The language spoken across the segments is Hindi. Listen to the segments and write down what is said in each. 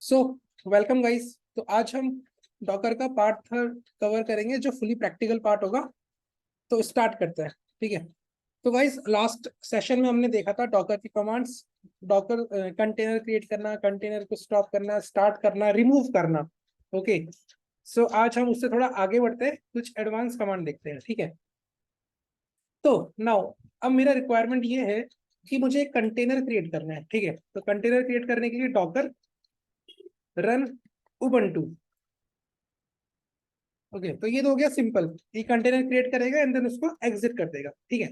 So welcome guys. तो आज हम डॉकर का पार्ट थर्ड कवर करेंगे जो फुली प्रैक्टिकल पार्ट होगा। तो स्टार्ट करते हैं। ठीक है। तो गाइस लास्ट सेशन में हमने देखा था डॉकर की कमांड्स। डॉकर कंटेनर क्रिएट करना, कंटेनर को स्टॉप करना, स्टार्ट करना, रिमूव करना। ओके। सो आज हम उससे थोड़ा आगे बढ़ते हैं, कुछ एडवांस कमांड देखते हैं। ठीक है। तो नाउ अब मेरा रिक्वायरमेंट ये है कि मुझे एक कंटेनर क्रिएट करना है। ठीक है। तो कंटेनर क्रिएट करने के लिए डॉकर रन उबंटू। ओके, तो ये तो हो गया सिंपल। ये कंटेनर क्रिएट करेगा एंड देन उसको एग्जिट कर देगा। ठीक है।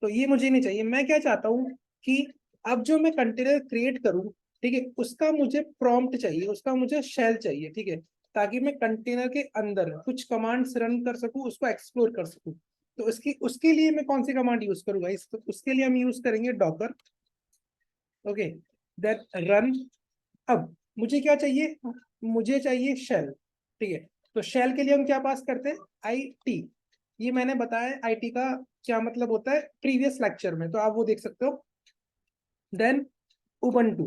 तो ये मुझे नहीं चाहिए। मैं क्या चाहता हूँ कि अब जो मैं कंटेनर क्रिएट करूँ, ठीक है, उसका मुझे प्रॉम्प्ट चाहिए, उसका मुझे शेल चाहिए। ठीक है। ताकि मैं कंटेनर के अंदर कुछ कमांड्स रन कर सकूँ, उसको एक्सप्लोर कर सकूँ। तो उसकी उसके लिए मैं कौन सी कमांड यूज करूंगा? तो उसके लिए हम यूज करेंगे डॉकर। Okay, that run. अब मुझे क्या चाहिए? मुझे चाहिए शेल। ठीक है। तो शेल के लिए हम क्या पास करते हैं? I T. ये मैंने बताया आईटी का क्या मतलब होता है प्रीवियस लेक्चर में, तो आप वो देख सकते हो। Then Ubuntu.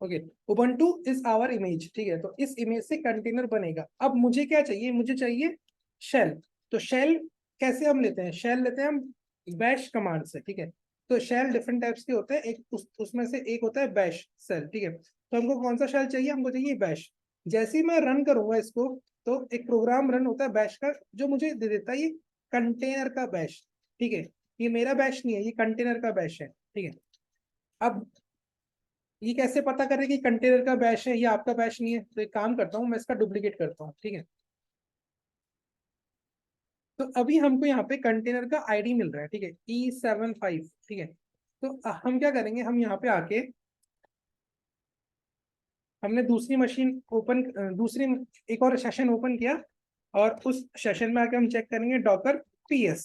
Okay, Ubuntu is our image. ठीक है। तो इस इमेज से कंटेनर बनेगा। अब मुझे क्या चाहिए? मुझे चाहिए शेल। तो शेल कैसे हम लेते हैं? शेल लेते हैं हम बैश कमांड से। ठीक है। तो शेल डिफरेंट टाइप्स के होते हैं। एक उसमें से एक होता है बैश शेल। ठीक है। तो हमको कौन सा शेल चाहिए? हमको चाहिए बैश। जैसे ही मैं रन करूंगा इसको, तो एक प्रोग्राम रन होता है बैश का, जो मुझे दे देता है ये कंटेनर का बैश। ठीक है। ये मेरा बैश नहीं है, ये कंटेनर का बैश है। ठीक है। अब ये कैसे पता करें कि कंटेनर का बैश है, ये आपका बैश नहीं है? तो एक काम करता हूँ, मैं इसका डुप्लीकेट करता हूँ। ठीक है। तो अभी हमको यहाँ पे कंटेनर का आईडी मिल रहा है। ठीक है, E75। ठीक है। तो हम क्या करेंगे? हम यहाँ पे आके हमने दूसरी मशीन ओपन, दूसरी एक और सेशन ओपन किया, और उस सेशन में आके हम चेक करेंगे डॉकर पीएस।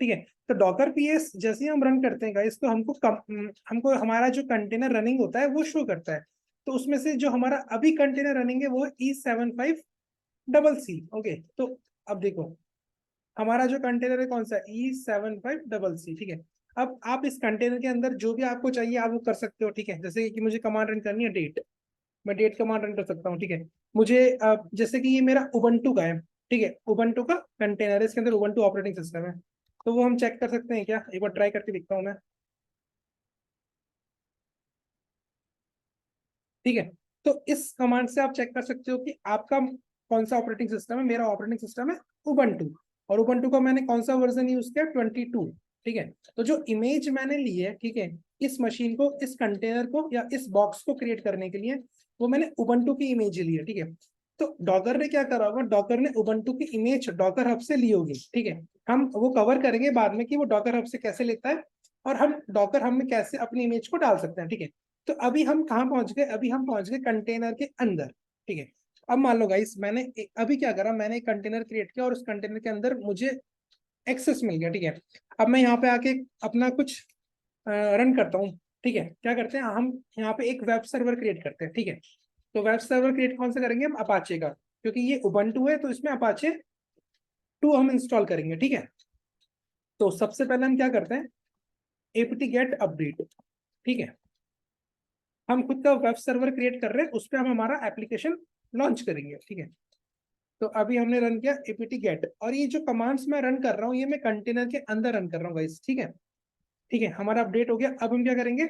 ठीक है। तो डॉकर पीएस जैसे ही हम रन करते हैं गाइस, तो हमको हमारा जो कंटेनर रनिंग होता है वो शो करता है। तो उसमें से जो हमारा अभी कंटेनर रनिंग है वो है E75 डबल सी। ओके। तो अब देखो, हमारा जो कंटेनर है कौन सा? E75 double C. ठीक है। अब आप इस कंटेनर के अंदर जो भी आपको चाहिए आप वो कर सकते हो। ठीक है। जैसे कि मुझे कमांड रन करनी है डेट, मैं डेट कमांड रन कर सकता हूँ। ठीक है। मुझे जैसे कि ये मेरा उबंटू का है। ठीक है, उबंटू का कंटेनर है, इसके अंदर उबंटू ऑपरेटिंग सिस्टम है। तो वो हम चेक कर सकते हैं क्या? एक बार ट्राई करके दिखता हूँ मैं। ठीक है। तो इस कमांड से आप चेक कर सकते हो कि आपका कौन सा ऑपरेटिंग सिस्टम है। मेरा ऑपरेटिंग सिस्टम है उबंटू, और उबंटू का मैंने कौन सा वर्जन यूज किया? 22। ठीक है। तो जो इमेज मैंने ली है, ठीक है, इस मशीन को, इस कंटेनर को या इस बॉक्स को क्रिएट करने के लिए, वो मैंने उबंटू की इमेज ली है। ठीक है। तो डॉकर ने क्या करा होगा? डॉकर ने उबंटू की इमेज डॉकर हब से ली होगी। ठीक है। हम वो कवर करेंगे बाद में कि वो डॉकर हब से कैसे लेता है, और हम डॉकर हब में कैसे अपनी इमेज को डाल सकते हैं। ठीक है। तो अभी हम कहाँ पहुंच गए? अभी हम पहुंच गए कंटेनर के अंदर। ठीक है। अब मान लो गाइस, अभी क्या करा? मैंने एक कंटेनर क्रिएट किया और उस कंटेनर के अंदर मुझे एक्सेस मिल गया। ठीक है। अब मैं यहाँ पे आके अपना कुछ रन करता हूँ। ठीक है। क्या करते हैं हम? यहाँ पे एक वेब सर्वर क्रिएट करते हैं। ठीक है। तो वेब सर्वर क्रिएट कौन सा करेंगे हम? अपाचे का, क्योंकि ये उबंटू है तो इसमें अपाचे 2 हम इंस्टॉल करेंगे। ठीक है। तो सबसे पहले हम क्या करते हैं? APT gate update. ठीक है। हम खुद का वेब सर्वर क्रिएट कर रहे हैं, उस पर हम हमारा एप्लीकेशन लॉन्च करेंगे। ठीक है। तो अभी हमने रन किया एपीटी गेट, और ये जो कमांड्स मैं रन कर रहा हूँ ये मैं कंटेनर के अंदर रन कर रहा हूँ गाइस। ठीक है। ठीक है, हमारा अपडेट हो गया। अब हम क्या करेंगे?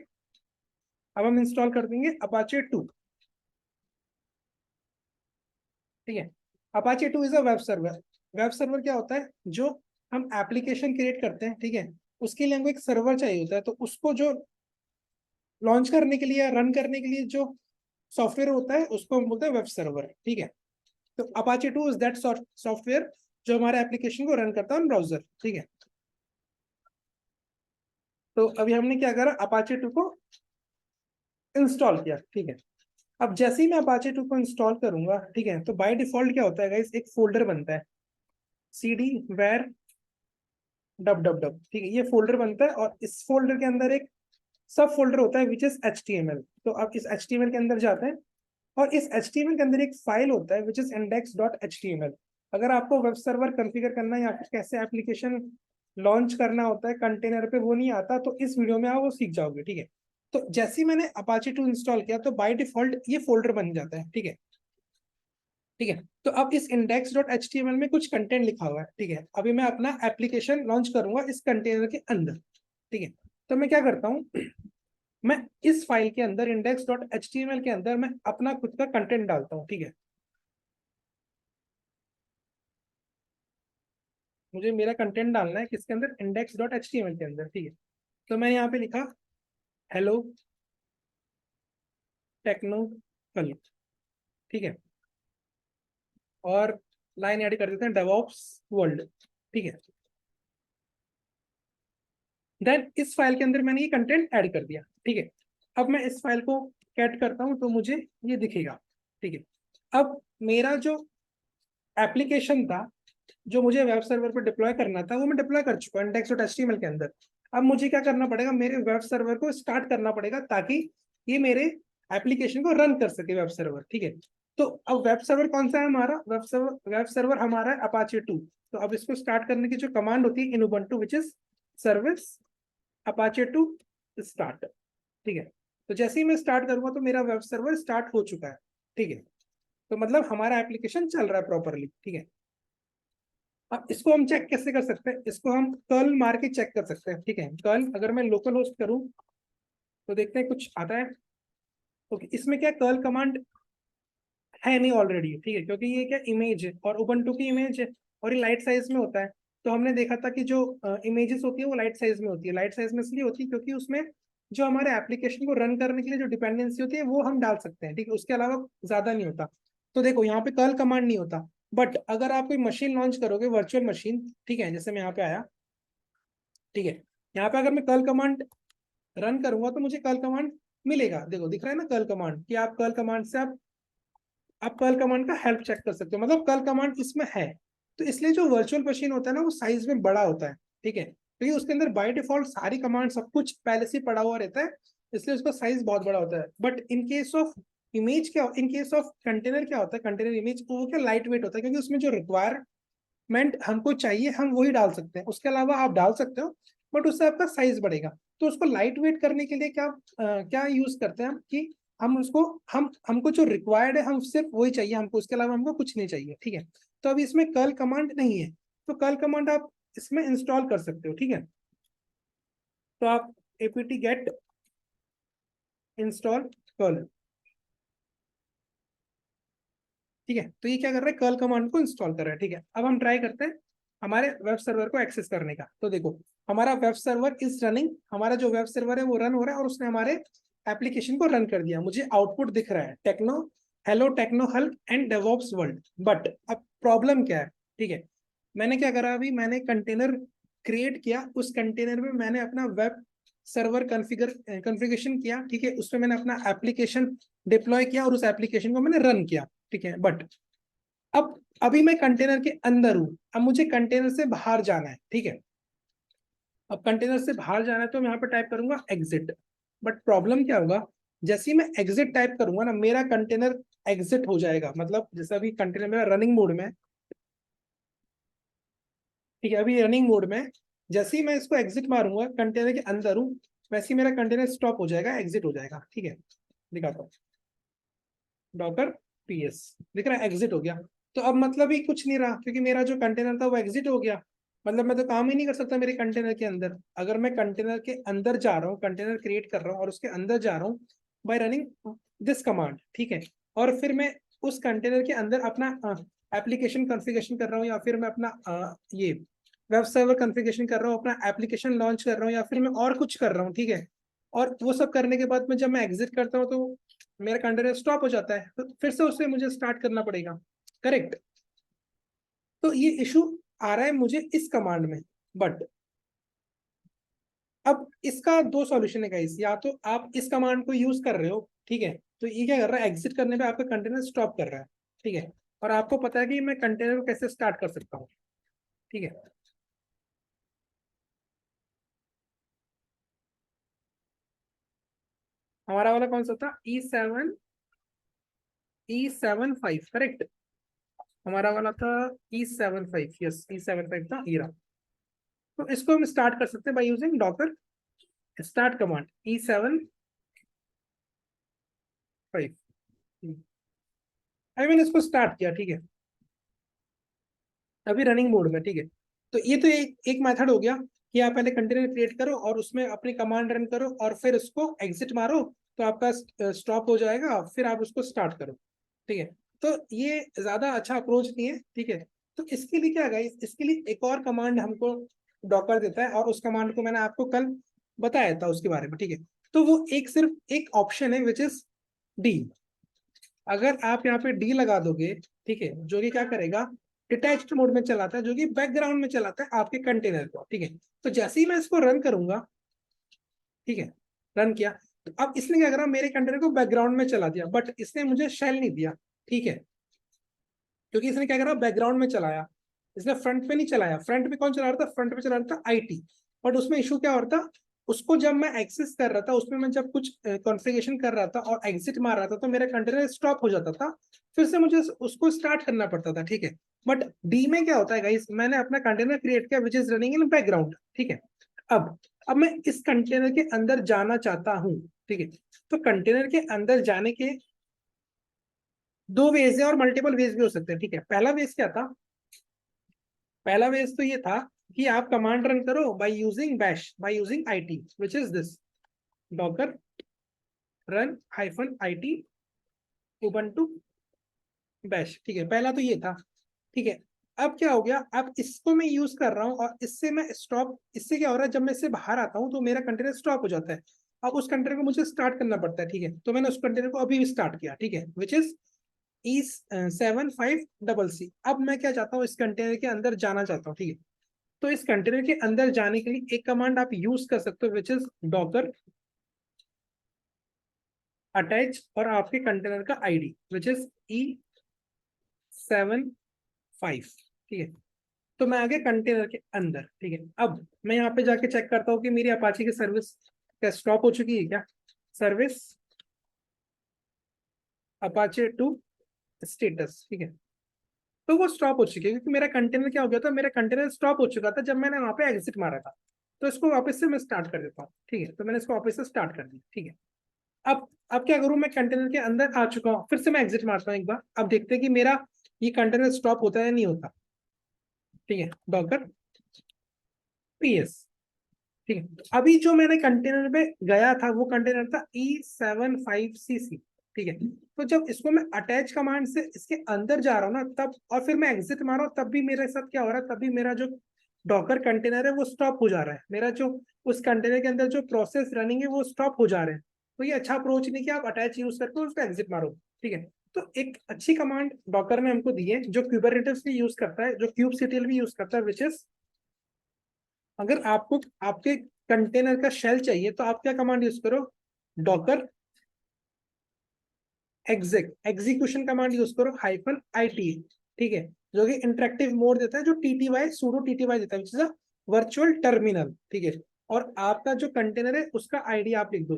अब हम इंस्टॉल कर देंगे अपाचे 2। ठीक है। Apache 2 is a web server. Web server क्या होता है? जो हम एप्लीकेशन क्रिएट करते हैं, ठीक है, उसके लिए हमको एक सर्वर चाहिए होता है। तो उसको जो लॉन्च करने के लिए या रन करने के लिए जो सॉफ्टवेयर होता है उसको हम बोलते हैं वेब सर्वर। ठीक है। तो अपाचे 2 इज दैट सॉफ्टवेयर जो हमारे एप्लीकेशन को रन करता है ब्राउजर। ठीक है। तो अभी हमने क्या करा? अपाचे 2 को इंस्टॉल किया। ठीक है। अब जैसे ही मैं अपाचे 2 को इंस्टॉल करूंगा, ठीक है, तो बाय डिफॉल्ट क्या होता है गाइस? एक फोल्डर बनता है, cd where dub dub dub. ठीक है, ये फोल्डर बनता है, और इस फोल्डर के अंदर एक सब फोल्डर होता है विच इज HTML। तो आप इस HTML के अंदर जाते हैं, और इस HTML के अंदर एक फाइल होता है विच इज index.html। अगर आपको वेब सर्वर कॉन्फ़िगर करना या फिर कैसे एप्लीकेशन लॉन्च करना होता है कंटेनर पे वो नहीं आता, तो इस वीडियो में आप वो सीख जाओगे। ठीक है। तो जैसे ही मैंने अपाचे 2 इंस्टॉल किया तो बाय डिफॉल्ट ये फोल्डर बन जाता है, ठीक है। ठीक है, तो अब इस index.html में कुछ कंटेंट लिखा हुआ है, ठीक है। अभी मैं अपना एप्लीकेशन लॉन्च करूंगा इस कंटेनर के अंदर, ठीक है। तो मैं क्या करता हूँ, मैं इस फाइल के अंदर index.html के अंदर मैं अपना खुद का कंटेंट डालता हूँ, ठीक है। मुझे मेरा कंटेंट डालना है किसके अंदर, index.html के अंदर, ठीक है। तो मैंने यहाँ पे लिखा हेलो टेक्नो कल, ठीक है। और लाइन ऐड कर देते हैं डेवऑप्स वर्ल्ड, ठीक है। देन इस फाइल के अंदर मैंने ये कंटेंट ऐड कर दिया, ठीक है। अब मैं इस फाइल को कैट करता हूं तो मुझे ये दिखेगा, ठीक है। अब मेरा जो एप्लीकेशन था, जो मुझे वेब सर्वर पर डिप्लॉय करना था, वो मैं डिप्लॉय कर चुका हूं index.html के अंदर। अब मुझे क्या करना पड़ेगा, मेरे वेब सर्वर को स्टार्ट करना पड़ेगा ताकि ये मेरे एप्लीकेशन को रन कर सके वेब सर्वर, ठीक है। तो अब वेब सर्वर कौन सा है हमारा, वेब सर्वर हमारा है अपाचे 2। तो अब इसको स्टार्ट करने की जो कमांड होती है in Ubuntu which is service Apache 2 start, ठीक है। तो जैसे ही मैं स्टार्ट करूंगा तो मेरा वेब सर्वर स्टार्ट हो चुका है, ठीक है। तो मतलब हमारा एप्लीकेशन चल रहा है प्रॉपरली, ठीक है। अब इसको हम चेक कैसे कर सकते हैं, इसको हम कर्ल मार के चेक कर सकते हैं, ठीक है। कर्ल अगर मैं लोकल होस्ट करूं तो देखते हैं कुछ आता है। ओके, इसमें क्या कर्ल कमांड है नहीं ऑलरेडी, ठीक है, क्योंकि ये क्या इमेज है और उबंटू की इमेज है और ये लाइट साइज में होता है। तो हमने देखा था कि जो इमेजेस होती है वो लाइट साइज में होती है। लाइट साइज में इसलिए होती है क्योंकि उसमें जो हमारे एप्लीकेशन को रन करने के लिए जो डिपेंडेंसी होती है वो हम डाल सकते हैं, ठीक है, उसके अलावा ज्यादा नहीं होता। तो देखो यहाँ पे कर्ल कमांड नहीं होता, बट अगर आप कोई मशीन लॉन्च करोगे वर्चुअल मशीन, ठीक है, जैसे मैं यहाँ पे आया, ठीक है। यहाँ पे अगर मैं कर्ल कमांड रन करूंगा तो मुझे कर्ल कमांड मिलेगा, देखो दिख रहा है ना कर्ल कमांड, कि आप कर्ल कमांड से आप कर्ल कमांड का हेल्प चेक कर सकते हो, मतलब कर्ल कमांड इसमें है। तो इसलिए जो वर्चुअल मशीन होता है ना वो साइज में बड़ा होता है, ठीक है, क्योंकि उसके अंदर बाय डिफॉल्ट सारी कमांड सब कुछ पहले से पड़ा हुआ रहता है, इसलिए उसका साइज बहुत बड़ा होता है। But in case of image क्या, इन केस ऑफ कंटेनर क्या होता है, कंटेनर इमेज वो क्या लाइट वेट होता है, क्योंकि उसमें जो रिक्वायरमेंट हमको चाहिए हम वही डाल सकते हैं, उसके अलावा आप डाल सकते हो बट उससे आपका साइज बढ़ेगा। तो उसको लाइट वेट करने के लिए क्या यूज करते हैं हम, कि हम उसको हमको जो रिक्वायर्ड है हम सिर्फ वही चाहिए हमको, उसके अलावा हमको कुछ नहीं चाहिए, ठीक है। तो अभी इसमें कर्ल कमांड नहीं है, तो कर्ल कमांड आप इसमें इंस्टॉल कर सकते हो, ठीक है। तो आप apt get इंस्टॉल कर्ल, ठीक है। तो ये क्या कर रहा है, कर्ल कमांड को इंस्टॉल कर रहा है, ठीक है। अब हम ट्राई करते हैं हमारे वेब सर्वर को एक्सेस करने का। तो देखो हमारा वेब सर्वर इज रनिंग, हमारा जो वेब सर्वर है वो रन हो रहा है और उसने हमारे एप्लीकेशन को रन कर दिया। मुझे आउटपुट दिख रहा है techno hello techno help and DevOps world. But अब प्रॉब्लम क्या है, ठीक है। मैंने क्या करा, अभी मैंने कंटेनर क्रिएट किया, उस कंटेनर में मैंने अपना वेब सर्वर कॉन्फ़िगरेशन किया, ठीक है। उसमें मैंने अपना एप्लीकेशन डिप्लॉय किया और उस एप्लीकेशन को मैंने रन किया, ठीक है। बट अब अभी मैं कंटेनर के अंदर हूं, अब मुझे कंटेनर से बाहर जाना है, ठीक है। अब कंटेनर से बाहर जाना है तो मैं यहाँ पे टाइप करूंगा एग्जिट। बट प्रॉब्लम क्या होगा, जैसे ही मैं एग्जिट टाइप करूंगा ना मेरा कंटेनर एग्जिट हो जाएगा, मतलब जैसे अभी कंटेनर मेरा रनिंग मोड में है, ठीक है, अभी रनिंग मोड में है। जैसे ही मैं इसको एग्जिट मारूंगा कंटेनर के अंदर हूँ, वैसे ही मेरा कंटेनर स्टॉप हो जाएगा, एग्जिट हो जाएगा, ठीक है। दिखाता हूँ, डॉकर पीएस दिख रहा है, एग्जिट हो गया। तो अब मतलब ही कुछ नहीं रहा क्योंकि मेरा जो कंटेनर था वो एग्जिट हो गया, मतलब मैं तो काम ही नहीं कर सकता मेरे कंटेनर के अंदर। अगर मैं कंटेनर के अंदर जा रहा हूँ, कंटेनर क्रिएट कर रहा हूँ और उसके अंदर जा रहा हूँ बाय रनिंग दिस कमांड, ठीक है, और फिर मैं उस कंटेनर के अंदर अपना एप्लीकेशन कॉन्फ़िगरेशन कर रहा हूँ, या फिर मैं अपना ये वेब सर्वर कॉन्फ़िगरेशन कर रहा हूँ, अपना एप्लीकेशन लॉन्च कर रहा हूँ, या फिर मैं और कुछ कर रहा हूँ, ठीक है। और वो सब करने के बाद में जब मैं एग्जिट करता हूँ तो मेरा कंटेनर स्टॉप हो जाता है, तो फिर से उससे मुझे स्टार्ट करना पड़ेगा, करेक्ट। तो ये इशू आ रहा है मुझे इस कमांड में। बट अब इसका दो सॉल्यूशन है गाइस, या तो आप इस कमांड को यूज कर रहे हो, ठीक है, तो ये क्या कर रहा है, एग्जिट करने पे आपका कंटेनर स्टॉप कर रहा है, ठीक है। और आपको पता है कि मैं कंटेनर को कैसे स्टार्ट कर सकता हूँ, ठीक है। हमारा वाला कौन सा था, E75 करेक्ट। हमारा वाला था E75, यस E75 था, ये रहा। तो इसको हम स्टार्ट कर सकते हैं by using Docker start command E7 5। मैंने इसको स्टार्ट किया, ठीक है, अभी रनिंग मोड में, ठीक है। तो ये तो एक मेथड हो गया कि आप पहले कंटेनर क्रिएट करो और उसमें अपनी कमांड रन करो और फिर उसको एग्जिट मारो तो आपका स्टॉप हो जाएगा, फिर आप उसको स्टार्ट करो, ठीक है। तो ये ज्यादा अच्छा अप्रोच नहीं है, ठीक है। तो इसके लिए क्या गाइस, इसके लिए एक और कमांड हमको डॉकर देता है और उस कमांड को मैंने आपको कल बताया था उसके बारे में, ठीक है। तो वो एक सिर्फ एक ऑप्शन है विच इज डी। अगर आप यहाँ पे डी लगा दोगे, ठीक है, जो कि क्या करेगा, डिटैच्ड मोड में चलाता है, जो कि बैकग्राउंड में चलाता है आपके कंटेनर को, ठीक है। तो जैसे ही मैं इसको रन करूंगा, ठीक है, रन किया, तो अब इसने क्या करा, मेरे कंटेनर को बैकग्राउंड में चला दिया, बट इसने मुझे शेल नहीं दिया, ठीक है, क्योंकि इसने क्या करा, बैकग्राउंड में चलाया, इसने फ्रंट पे नहीं चलाया। फ्रंट पे कौन चला रहा था, फ्रंट पे चला रहा था आईटी। बट उसमें इशू क्या हो रहा था, उसको जब मैं एक्सेस कर रहा था, उसमें मैं जब कुछ कॉन्फ़िगरेशन कर रहा था और एग्जिट मार रहा था तो मेरा कंटेनर स्टॉप हो जाता था, फिर से मुझे उसको स्टार्ट करना पड़ता था, ठीक है। बट डी में क्या होता है गाइस, मैंने अपना कंटेनर क्रिएट किया which is running in background, ठीक है। अब मैं इस कंटेनर के अंदर जाना चाहता हूँ, ठीक है। तो कंटेनर के अंदर जाने के दो वेज है और मल्टीपल वेज भी हो सकते हैं, ठीक है। पहला वेज क्या था, पहला वेज तो ये था कि आप कमांड रन करो by using bash, by using IT, which is this Docker run hyphen IT Ubuntu bash, ठीक है। पहला तो ये था, ठीक है। अब क्या हो गया, अब इसको मैं यूज कर रहा हूँ और इससे मैं स्टॉप, इससे क्या हो रहा है, जब मैं इससे बाहर आता हूँ तो मेरा कंटेनर स्टॉप हो जाता है। अब उस कंटेनर को मुझे स्टार्ट करना पड़ता है, ठीक है। तो मैंने उस कंटेनर को अभी भी स्टार्ट किया, ठीक है, विच इज E75CC। अब मैं क्या चाहता हूँ, इस कंटेनर के अंदर जाना चाहता हूँ, ठीक है। तो इस कंटेनर के अंदर जाने के लिए एक कमांड आप यूज कर सकते हो विच इज डॉकर अटैच और आपके कंटेनर का आईडी विच इज E75, ठीक है। तो मैं आ गया कंटेनर के अंदर, ठीक है। अब मैं यहाँ पे जाके चेक करता हूँ कि मेरी अपाची की सर्विस क्या स्टॉप हो चुकी है क्या, सर्विस अपाचे टू स्टेटस, ठीक है। तो वो स्टॉप हो चुकी है क्योंकि मेरा कंटेनर क्या हो गया था, मेरा कंटेनर स्टॉप हो चुका था जब मैंने वहां पे एग्जिट मारा था। तो इसको वापस से मैं स्टार्ट कर देता हूँ, ठीक है। तो मैंने इसको वापस से स्टार्ट कर दिया, ठीक है। अब क्या करूं, मैं कंटेनर के अंदर आ चुका हूँ, फिर से मैं एग्जिट मारता हूँ एक बार। अब देखते हैं कि मेरा ये कंटेनर स्टॉप होता है या नहीं होता, ठीक है। डॉकर पीएस, ठीक है। अभी जो मैंने कंटेनर पे गया था वो कंटेनर था E75CC, ठीक है। तो जब इसको मैं अटैच कमांड से इसके अंदर जा रहा हूँ ना, तब और फिर मैं एग्जिट मार रहा हूँ, तब भी मेरे साथ क्या हो रहा है, तब भी मेरा जो डॉकर कंटेनर है वो स्टॉप हो जा रहा है। मेरा जो उस कंटेनर के अंदर जो प्रोसेस रनिंग है वो स्टॉप हो जा रहे हैं। तो ये अच्छा अप्रोच नहीं कि आप अटैच यूज करके उसको एग्जिट मारो, ठीक है। तो एक अच्छी कमांड डॉकर ने हमको दी है जो क्यूबरनेटिव्स भी यूज करता है, जो kubectl भी यूज करता है, विच इज, अगर आपको आपके कंटेनर का शेल चाहिए तो आप क्या कमांड यूज करो, डॉकर एग्जीक्यूशन कमांड यूज करो हाइफन आईटी, ठीक है, जो कि इंटरेक्टिव मोड देता है, जो टीटीवाई सूडो टीटीवाई देता है, which is a virtual terminal, ठीक है। और आपका जो कंटेनर है उसका आईडी आप लिख दो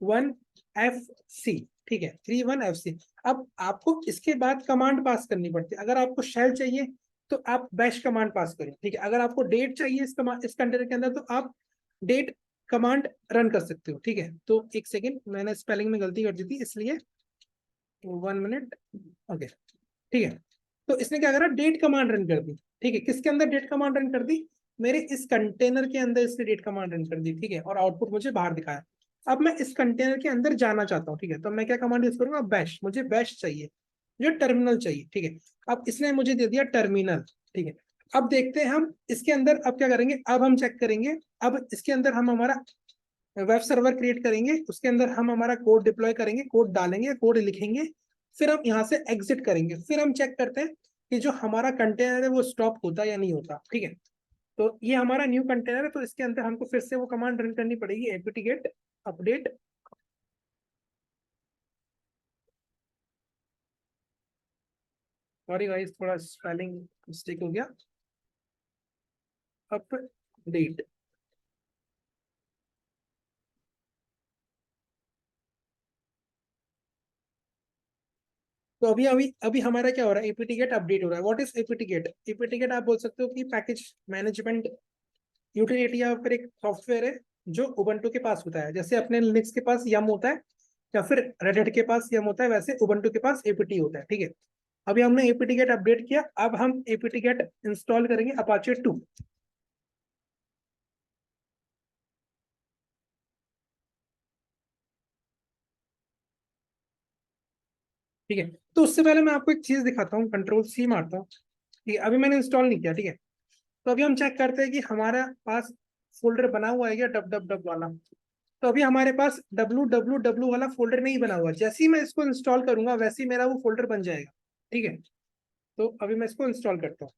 31FC, ठीक है, 31FC। अब आपको इसके बाद कमांड पास करनी पड़ती है। अगर आपको शेल चाहिए तो आप बैश कमांड पास करो, ठीक है। अगर आपको डेट चाहिए इस कंटेनर के अंदर तो आप डेट कमांड रन कर सकते हो, ठीक है। तो एक सेकेंड, मैंने स्पेलिंग में गलती कर दी थी इसलिए 1 मिनट, ओके, ठीक है। तो इसने क्या करा, डेट कमांड रन कर दी, ठीक है। किसके अंदर डेट कमांड रन कर दी, मेरे इस कंटेनर के अंदर इसने डेट कमांड रन कर दी, ठीक है। और आउटपुट मुझे बाहर दिखाया। अब मैं इस कंटेनर के अंदर जाना चाहता हूँ, ठीक है। तो मैं क्या कमांड यूज करूंगा, बैश, मुझे बैश चाहिए, जो टर्मिनल चाहिए, ठीक है। अब इसने मुझे दे दिया टर्मिनल, ठीक है। अब देखते हैं हम इसके अंदर अब क्या करेंगे, अब हम चेक करेंगे। अब इसके अंदर हम हमारा वेब सर्वर क्रिएट करेंगे, उसके अंदर हम हमारा कोड डिप्लॉय करेंगे, कोड डालेंगे, कोड लिखेंगे, फिर हम यहाँ से एग्जिट करेंगे, फिर हम चेक करते हैं कि जो हमारा कंटेनर है वो स्टॉप होता है या नहीं होता, ठीक है। तो ये हमारा न्यू कंटेनर है, तो इसके अंदर हमको फिर से वो कमांड रन करनी पड़ेगी, apt get update, sorry guys थोड़ा स्पेलिंग मिस्टेक हो गया, अपडेट। तो अभी अभी अभी हमारा क्या हो रहा है, एपीटी गेट अपडेट हो रहा है। What is APT get, APT get आप बोल सकते हो कि पैकेज मैनेजमेंट यूटिलिटी या फिर एक सॉफ्टवेयर है जो उबंटू के पास होता है। जैसे अपने लिनक्स के पास यम होता है, या फिर रेड हैट के पास यम होता है, वैसे उबंटू के पास एपीटी होता है। ठीक है, अभी हमने एपीटी गेट अपडेट किया, अब हम एपीटी गेट इंस्टॉल करेंगे अपाचे 2। ठीक है, तो उससे पहले मैं आपको एक चीज दिखाता हूँ, कंट्रोल सी मारता हूँ। ठीक है, अभी मैंने इंस्टॉल नहीं किया। ठीक है, तो अभी हम चेक करते हैं कि हमारा पास फोल्डर बना हुआ है क्या डब डब डब वाला। तो अभी हमारे पास www वाला फोल्डर नहीं बना हुआ, जैसे ही मैं इसको इंस्टॉल करूंगा वैसे ही मेरा वो फोल्डर बन जाएगा। ठीक है, तो अभी मैं इसको इंस्टॉल करता हूँ।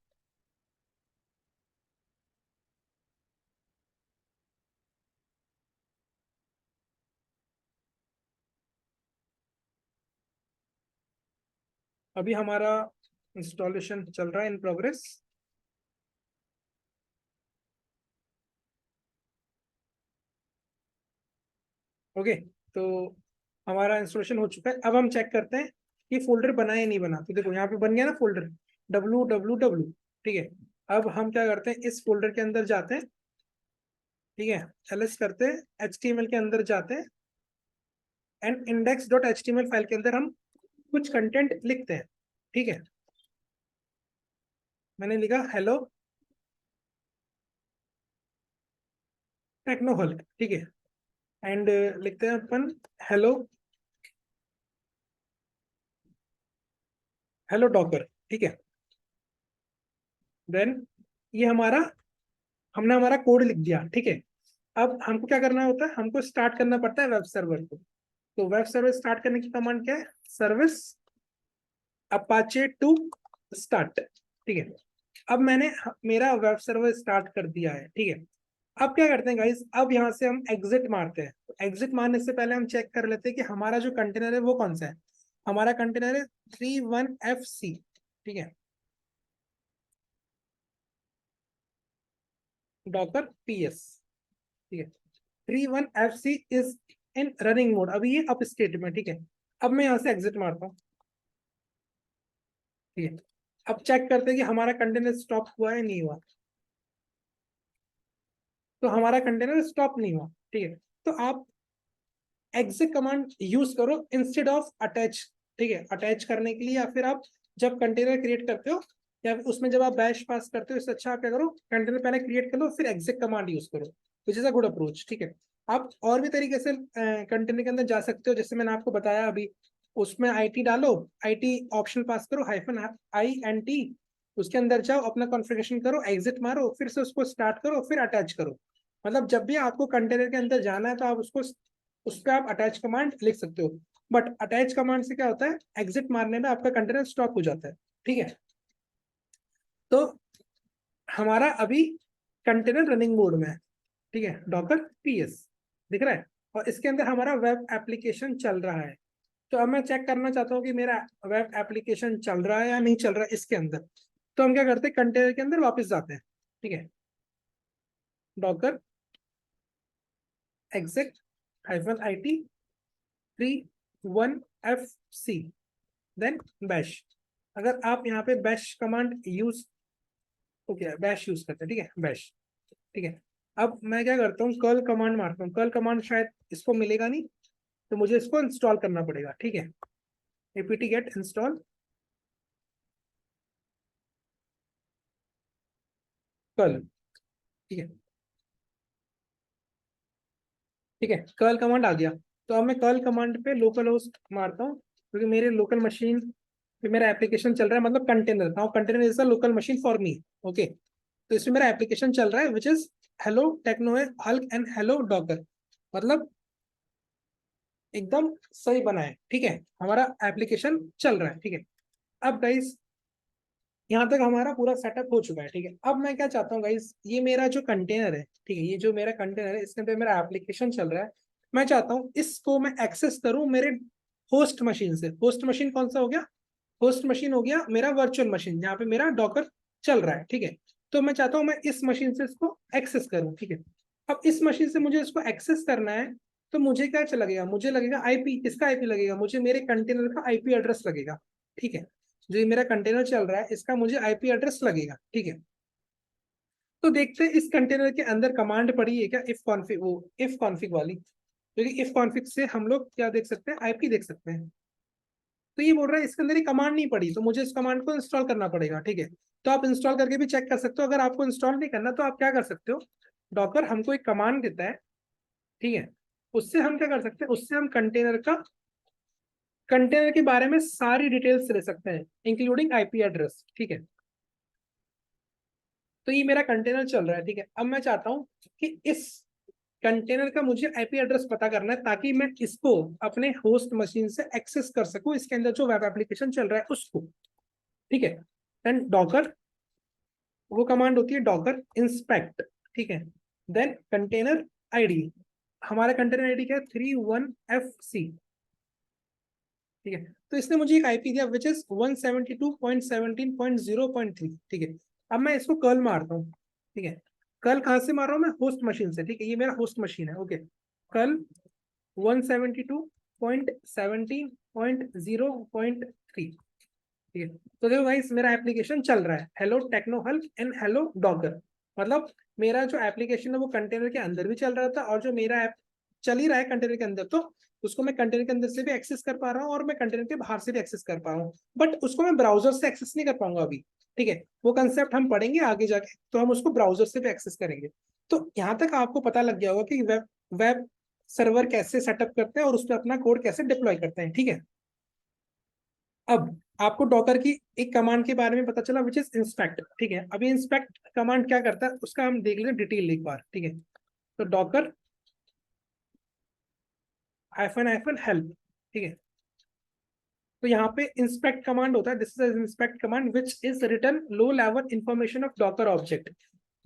अभी हमारा इंस्टॉलेशन चल रहा है, इन प्रोग्रेस। ओके, तो हमारा इंस्टॉलेशन हो चुका है। अब हम चेक करते हैं कि फोल्डर बना या नहीं बना। तो देखो यहाँ पे बन गया ना फोल्डर www। ठीक है, अब हम क्या करते हैं, इस फोल्डर के अंदर जाते हैं। ठीक है, एलएस करते हैं, एचटीएमएल के अंदर जाते हैं, and index dot HTML file के अंदर हम कुछ कंटेंट लिखते हैं। ठीक है, मैंने लिखा हेलो टेक्नोहल। ठीक है, एंड लिखते हैं अपन हेलो, हेलो डॉकर। ठीक है, देन ये हमारा, हमने हमारा कोड लिख दिया। ठीक है, अब हमको क्या करना होता है, हमको स्टार्ट करना पड़ता है वेब सर्वर को। तो वेब सर्वर स्टार्ट करने की कमांड क्या है, सर्विस अपाचे टू स्टार्ट। ठीक है, अब मैंने मेरा वेब सर्वर स्टार्ट कर दिया है। ठीक है, अब क्या करते हैं गाइस, अब यहाँ से हम एग्जिट मारते हैं। तो एग्जिट मारने से पहले हम चेक कर लेते हैं कि हमारा जो कंटेनर है वो कौन सा है। हमारा कंटेनर है 31FC। ठीक है, डॉकर पीएस। ठीक है, 31FC is in running mode, अभी ये अप स्टेट में। ठीक है, अब मैं यहाँ से एग्जिट मारता हूँ। ठीक है, अब चेक करते हैं कि हमारा कंटेनर स्टॉप हुआ है नहीं हुआ। तो हमारा कंटेनर स्टॉप नहीं हुआ। ठीक है, तो आप एग्जिट कमांड यूज करो इंस्टेड ऑफ अटैच। ठीक है, अटैच करने के लिए, या फिर आप जब कंटेनर क्रिएट करते हो या फिर उसमें जब आप बैश पास करते हो, इससे अच्छा आप क्या करो, कंटेनर पहले क्रिएट कर लो फिर एग्जिट कमांड यूज करो, which is a good approach. ठीक है, आप और भी तरीके से कंटेनर के अंदर जा सकते हो, जैसे मैंने आपको बताया अभी। उसमें आईटी डालो, आईटी ऑप्शन पास करो, -INT, उसके अंदर जाओ, अपना कॉन्फ़िगरेशन करो, एग्जिट मारो, फिर से उसको स्टार्ट करो, फिर अटैच करो। मतलब जब भी आपको कंटेनर के अंदर जाना है तो आप उसको, उस पर आप अटैच कमांड लिख सकते हो। बट अटैच कमांड से क्या होता है, एग्जिट मारने में आपका कंटेनर स्टॉप हो जाता है। ठीक है, तो हमारा अभी कंटेनर रनिंग मोड में है। ठीक है, डॉकर पीएस दिख रहा है, और इसके अंदर हमारा वेब एप्लीकेशन चल रहा है। तो अब मैं चेक करना चाहता हूँ कि मेरा वेब एप्लीकेशन चल रहा है या नहीं चल रहा है इसके अंदर। तो हम क्या करते हैं, कंटेनर के अंदर वापस जाते हैं। ठीक है, docker exit -IT 31FC, then bash. अगर आप यहाँ पे bash command use, okay bash use करते हैं। ठीक है, बैश। ठीक है, अब मैं क्या करता हूँ, कर्ल कमांड मारता हूँ। कर्ल कमांड शायद इसको मिलेगा नहीं, तो मुझे इसको इंस्टॉल करना पड़ेगा। ठीक है, एपीटी गेट इंस्टॉल कर्ल। ठीक है, ठीक है, कर्ल कमांड आ गया। तो अब मैं कर्ल कमांड पे लोकल होस्ट मारता हूँ, क्योंकि मेरे लोकल मशीन पे मेरा एप्लीकेशन चल रहा है, मतलब container, now container is a local machine for me. Okay, तो इसमें मेरा एप्लीकेशन चल रहा है which is hello techno hulk and hello docker, मतलब एकदम सही बना है। ठीक है, हमारा एप्लीकेशन चल रहा है। ठीक है, अब गाइस यहाँ तक हमारा पूरा सेटअप हो चुका है। ठीक है, अब मैं क्या चाहता हूँ गाइस, ये मेरा जो कंटेनर है, ठीक है, ये जो मेरा कंटेनर है, इसके अंदर मेरा एप्लीकेशन चल रहा है। मैं चाहता हूँ इसको मैं एक्सेस करूँ मेरे होस्ट मशीन से। होस्ट मशीन कौन सा हो गया, होस्ट मशीन हो गया मेरा वर्चुअल मशीन, जहाँ पे मेरा डॉकर चल रहा है। ठीक है, तो मैं चाहता हूँ मैं इस मशीन से इसको एक्सेस करूँ। ठीक है, अब इस मशीन से मुझे इसको एक्सेस करना है, तो मुझे क्या लगेगा, मुझे लगेगा आईपी। किसका आईपी लगेगा, मुझे मेरे कंटेनर का आईपी एड्रेस लगेगा। ठीक है, जो ये मेरा कंटेनर चल रहा है इसका मुझे आईपी एड्रेस लगेगा। ठीक है, तो देखते हैं इस कंटेनर के अंदर कमांड पड़ी है क्या, इफ कॉन्फिग, वो इफ कॉन्फिग वाली। क्योंकि इफ कॉन्फिग से हम लोग क्या देख सकते हैं, आईपी देख सकते हैं। तो ये बोल रहा है इसके अंदर ही कमांड नहीं पड़ी, तो मुझे इस कमांड को इंस्टॉल करना पड़ेगा, ठीक है। तो आप इंस्टॉल करके भी चेक कर सकते हो। अगर आपको इंस्टॉल नहीं करना तो आप क्या कर सकते हो, डॉकर हमको एक कमांड देता है, ठीक है, उससे हम क्या कर सकते हैं, उससे हम कंटेनर के बारे में सारी डिटेल्स ले सकते हैं, इंक्लूडिंग आईपी एड्रेस, ठीक है। तो ये मेरा कंटेनर चल रहा है, ठीक है। अब मैं चाहता हूं कि इस कंटेनर का मुझे आईपी एड्रेस पता करना है, ताकि मैं इसको अपने होस्ट मशीन से एक्सेस कर सकूं, इसके अंदर जो वेब एप्लीकेशन चल रहा है उसको, ठीक है। एंड डॉकर, वो कमांड होती है डॉकर इंस्पेक्ट, ठीक है। देन कंटेनर आईडी, हमारा कंटेनर आईडी क्या है, 31FC, ठीक है। तो इसने मुझे एक आईपी दिया विच इज 172.17.0.3, ठीक है। अब मैं इसको कर्ल मारता हूँ, ठीक है। कर्ल कहाँ से मार रहा हूँ मैं, होस्ट मशीन से, ठीक है। ये मेरा होस्ट मशीन है, ओके। कर्ल 172.17.0.3, ठीक है। तो देखो गाइस, मेरा एप्लीकेशन चल रहा है, hello techno help and hello Docker. मतलब मेरा जो एप्लीकेशन है वो कंटेनर के अंदर भी चल रहा था, और जो मेरा ऐप चल ही रहा है कंटेनर के अंदर, तो उसको मैं कंटेनर के अंदर से भी एक्सेस कर पा रहा हूँ, और मैं कंटेनर के बाहर से भी एक्सेस कर पा रहा हूँ। बट उसको मैं ब्राउजर से एक्सेस नहीं कर पाऊंगा अभी, ठीक है। वो कंसेप्ट हम पढ़ेंगे आगे जाके, तो हम उसको ब्राउजर से भी एक्सेस करेंगे। तो यहाँ तक आपको पता लग गया होगा कि वेब वेब सर्वर कैसे सेटअप करते हैं और उस पर अपना कोड कैसे डिप्लॉय करते हैं, ठीक है। अब आपको डॉकर की एक कमांड के बारे में पता चला विच इज इंस्पेक्ट, ठीक है। अभी इंस्पेक्ट कमांड क्या करता है उसका हम देख लें डिटेल एक बार, ठीक है। तो डॉकर आइफन आइफन हेल्प, ठीक है। तो यहाँ पे इंस्पेक्ट कमांड होता है, this is inspect command which is return low level information of Docker object.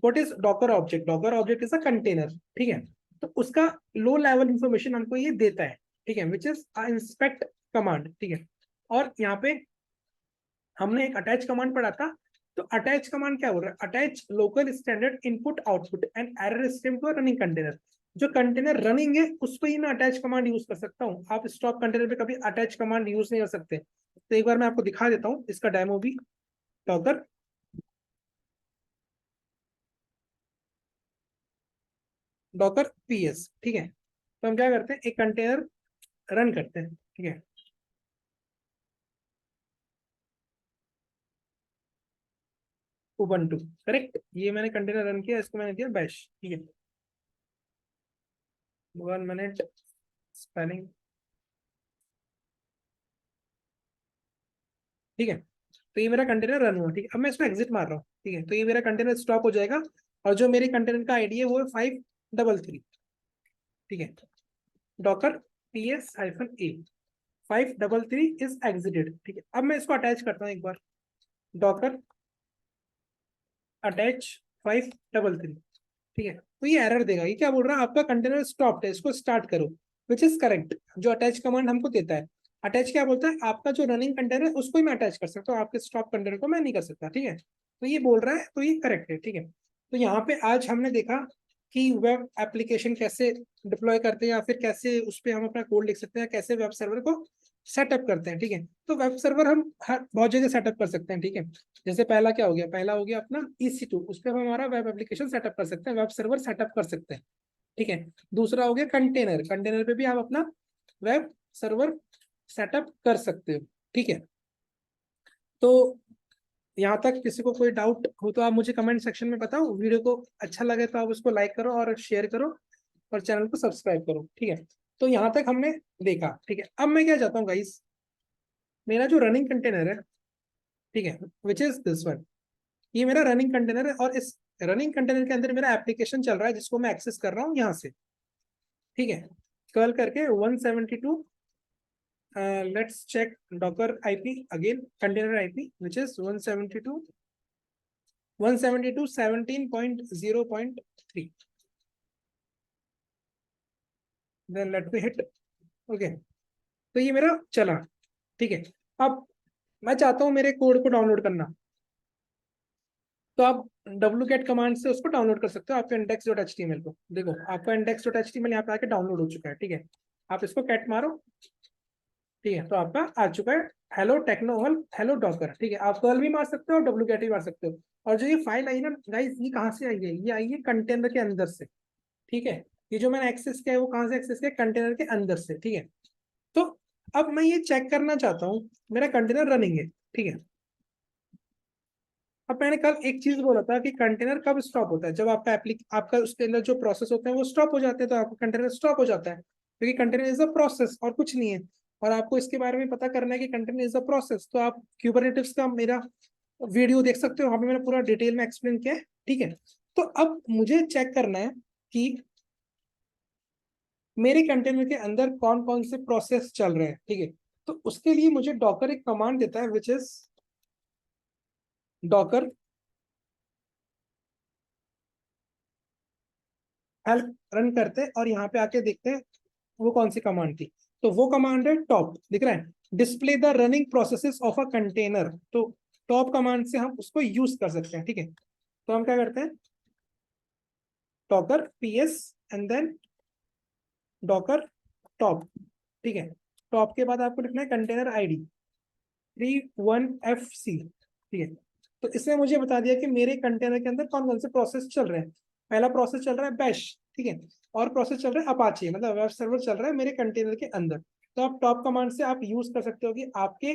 What is Docker object, Docker object is a container, ठीक है। तो उसका लो लेवल इंफॉर्मेशन हमको ये देता है, ठीक है, विच इज इंस्पेक्ट कमांड, ठीक है। और यहाँ पे हमने एक अटैच कमांड पढ़ा था। तो अटैच कमांड क्या बोल रहा है, attach local standard input output and error stream to running container. जो कंटेनर रनिंग है उस पर ही मैं अटैच कमांड यूज कर सकता हूँ, आप स्टॉक कंटेनर पे कभी अटैच कमांड यूज नहीं कर सकते। तो एक बार मैं आपको दिखा देता हूँ इसका डेमो भी। डॉकर डॉकर पीएस, ठीक है। तो हम क्या करते हैं, एक कंटेनर रन करते हैं, ठीक है। उबंटू, करेक्ट, ये मैंने कंटेनर रन किया, इसको मैंने दिया बैश, ठीक है। 1 मिनट, स्पेलिंग, ठीक है। तो ये मेरा कंटेनर रन हुआ, ठीक है। अब मैं इसको एग्जिट मार रहा हूँ, ठीक है। तो ये मेरा कंटेनर स्टॉप हो जाएगा, और जो मेरी कंटेनर का आईडी है वो है 533, ठीक है। डॉकर PS-A 533 इज एग्जिटेड, ठीक है। अब मैं इसको अटैच करता हूँ एक बार, डॉकर अटैच 533, ठीक है। तो ये एरर देगा, ये क्या बोल रहा है, आपका कंटेनर स्टॉप है, इसको स्टार्ट करो, विच इज करेक्ट। जो अटैच कमांड हमको देता है, अटैच क्या बोलता है, आपका जो रनिंग कंटेनर है उसको ही मैं अटैच कर सकता हूँ, आपके स्टॉप कंटेनर को मैं नहीं कर सकता, ठीक है। तो ये बोल रहा है, तो ये करेक्ट है, ठीक है। तो यहाँ पे आज हमने देखा कि वेब एप्लीकेशन कैसे डिप्लॉय करते हैं, या फिर कैसे उस पर हम अपना कोड लिख सकते हैं, कैसे वेब सर्वर को सेटअप करते हैं, ठीक है। तो वेब सर्वर हम हर बहुत जगह सेटअप कर सकते हैं, ठीक है। जैसे पहला क्या हो गया, पहला हो गया अपना EC2, उस पर हम हमारा वेब एप्लीकेशन सेटअप कर सकते हैं, वेब सर्वर सेटअप कर सकते हैं, ठीक है। दूसरा हो गया कंटेनर, कंटेनर पे भी आप अपना वेब सर्वर सेटअप कर सकते हो, ठीक है। तो यहाँ तक किसी को कोई डाउट हो तो आप मुझे कमेंट सेक्शन में बताओ। वीडियो को अच्छा लगे तो आप उसको लाइक करो और शेयर करो, और चैनल को सब्सक्राइब करो, ठीक है। तो यहाँ तक हमने देखा, ठीक है। अब मैं क्या चाहता हूँ गाइस, मेरा जो रनिंग कंटेनर है, ठीक है, विच इज दिस वन, ये मेरा रनिंग कंटेनर है, और इस रनिंग कंटेनर के अंदर मेरा एप्लीकेशन चल रहा है जिसको मैं एक्सेस कर रहा हूँ यहाँ से, ठीक है। कर्ल करके 172, let's check docker IP again, container IP which is 172.17.0.3, then let me hit okay. तो ये मेरा चला, ठीक है। अब मैं चाहता हूँ मेरे कोड को डाउनलोड करना, तो आप wget कमांड से उसको डाउनलोड कर सकते हो, आपके index.html को। देखो आपका index.html यहाँ पे आके डाउनलोड हो चुका है, ठीक है। आप इसको कैट मारो, ठीक है। तो आपका आ चुका है हेलो टेक्नोहल हेलो डॉकर, ठीक है। आप कर्ल भी मार सकते हो और wget भी मार सकते हो। और जो ये फाइल आई ना गाइस, ये कहाँ से आई है, ये आई है कंटेनर के अंदर से, ठीक है। ये जो मैंने एक्सेस किया है वो कहाँ से एक्सेस किया, कंटेनर के अंदर से, ठीक है। तो अब मैं ये चेक करना चाहता हूँ मेरा कंटेनर रनिंग है, ठीक है। अब मैंने कल एक चीज बोला था कि कंटेनर कब स्टॉप होता है, जब आपका उसके अंदर जो प्रोसेस होते हैं वो स्टॉप हो जाते हैं, तो आपका कंटेनर स्टॉप हो जाता है, क्योंकि कंटेनर इज अ प्रोसेस और कुछ नहीं है। और आपको इसके बारे में पता करना है कि कंटेनर इज अ प्रोसेस, तो आप क्यूबरनेटिव्स का मेरा वीडियो देख सकते हो, वहां पे मैंने पूरा डिटेल में एक्सप्लेन किया है, ठीक है। तो अब मुझे चेक करना है कि मेरे कंटेनर के अंदर कौन कौन से प्रोसेस चल रहे हैं, ठीक है। तो उसके लिए मुझे डॉकर एक कमांड देता है which is Docker help, run करते हैं और यहाँ पे आके देखते हैं वो कौन सी कमांड थी। तो वो कमांड है टॉप, दिख रहा है, display the running processes of a container. तो टॉप कमांड से हम उसको यूज कर सकते हैं, ठीक है। तो हम क्या करते हैं, docker PS and then docker top, ठीक है। टॉप के बाद आपको लिखना है कंटेनर आईडी 31FC, ठीक है। तो इसने मुझे बता दिया कि मेरे कंटेनर के अंदर कौन कौन से प्रोसेस चल रहे हैं। पहला प्रोसेस चल रहा है बैश, ठीक है। और प्रोसेस चल रहा है अपाचे, मतलब वेब सर्वर चल रहा है मेरे कंटेनर के अंदर। तो आप टॉप कमांड से आप यूज कर सकते हो कि आपके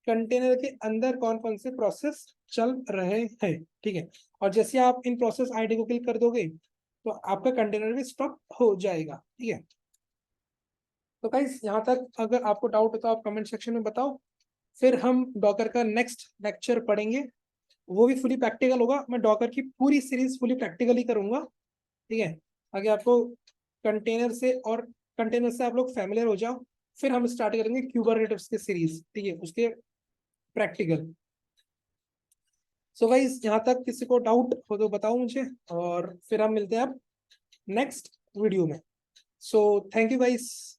कंटेनर के अंदर कौन कौन से प्रोसेस चल रहे हैं, ठीक है। और जैसे आप इन प्रोसेस आईडी को क्लिक कर दोगे तो आपका कंटेनर भी स्टॉप हो जाएगा, ठीक है। तो गाइस यहाँ तक अगर आपको डाउट हो तो आप कमेंट सेक्शन में बताओ, फिर हम डॉकर का नेक्स्ट लेक्चर पढ़ेंगे, वो भी फुली प्रैक्टिकल होगा। मैं डॉकर की पूरी सीरीज फुली प्रैक्टिकली करूंगा, ठीक है। आगे आपको कंटेनर से और कंटेनर से आप लोग फैमिलियर हो जाओ, फिर हम स्टार्ट करेंगे क्यूबरनेटिव्स की सीरीज, ठीक है, उसके प्रैक्टिकल। सो गाइस यहाँ तक किसी को डाउट हो तो बताओ मुझे, और फिर हम मिलते हैं अब नेक्स्ट वीडियो में। So thank you guys.